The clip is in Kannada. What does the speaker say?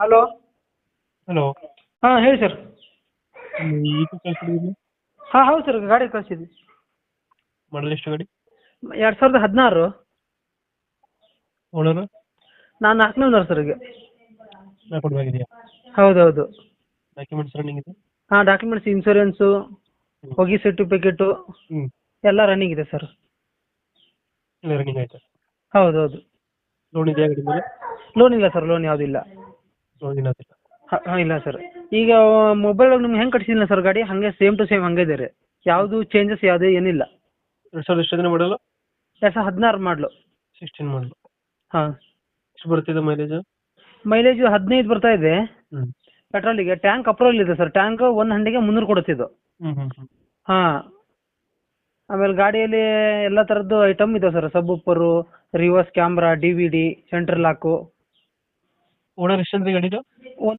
ಹಲೋ. ಹಲೋ. ಹಾಂ ಹೇಳಿ ಸರ್. ಇದು ಕಳ್ಸಿದ್ದೀವಿ. ಹಾಂ ಹೌದು ಸರ್, ಗಾಡಿ ಕಳಿಸಿದ್ವಿ. ಮಾಡಲ್ ಎಷ್ಟು ಗಾಡಿ? 2016. ಓನರ್? ನಾನು 4ನೇ ಓನರ್ ಸರ್ ಈಗ. ಕೊಡಬೇಕಾಗಿದೆಯಾ? ಹೌದೌದು. ಡಾಕ್ಯುಮೆಂಟ್ಸ್ ರನ್ನಿಂಗ್ ಇದೆ? ಹಾಂ, ಡಾಕ್ಯುಮೆಂಟ್ಸ್, ಇನ್ಸೂರೆನ್ಸು, ಹೊಗಿ ಸರ್ಟಿಫಿಕೇಟು ಹ್ಞೂ ಎಲ್ಲ ರನ್ನಿಂಗ್ ಇದೆ ಸರ್. ಎಲ್ಲ ರನ್ನಿಂಗ್ ಆಯ್ತಾ? ಹೌದೌದು. ಲೋನ್ ಇದೆಯಾ ಗಾಡಿ ಮೇಲೆ? ಲೋನ್ ಇಲ್ಲ ಸರ್, ಲೋನ್ ಯಾವುದಿಲ್ಲ. ಲೋನ್ ಏನಾದಿಲ್ಲ? ಹಾಂ ಇಲ್ಲ ಸರ್. ಈಗ ಮೊಬೈಲ್ ನಿಮ್ಗೆ ಹೆಂಗೆ ಕಟ್ಸಿಲ್ಲ ಸರ್ ಗಾಡಿ, ಹಾಗೆ ಸೇಮ್ ಟು ಸೇಮ್ ಹಂಗೆ ಇದೆ ರೀ. ಯಾವುದು ಚೇಂಜಸ್ ಯಾವುದೇ ಏನಿಲ್ಲ. 2000 ಎಷ್ಟು ದಿನ ಮಾಡಲ್ಲ? 2016 ಮಾಡಲು. 16 ಮಾಡಲು. ಹಾಂ. ಎಷ್ಟು ಬರ್ತಿದೆ ಮೈಲೇಜ್? ಮೈಲೇಜು 15 ಬರ್ತಾ ಇದೆ ಹ್ಞೂ ಪೆಟ್ರೋಲಿಗೆ. ಟ್ಯಾಂಕ್ ಅಪ್ರೂವಲ್ ಇದೆ ಸರ್. ಟ್ಯಾಂಕ್ 1 ಹಂಡೆಗೆ 300 ಕೊಡುತ್ತಿದ್ದು. ಹ್ಞೂ ಹಾಂ. ಆಮೇಲೆ ಗಾಡಿಯಲ್ಲಿ ಎಲ್ಲ ಥರದ್ದು ಐಟಮ್ ಇದೆ ಸರ್. Subwoofer, reverse camera, DVD, central lock. Owner ಎಷ್ಟು ಅಂದ್ರೆ ಗಾಡಿದು?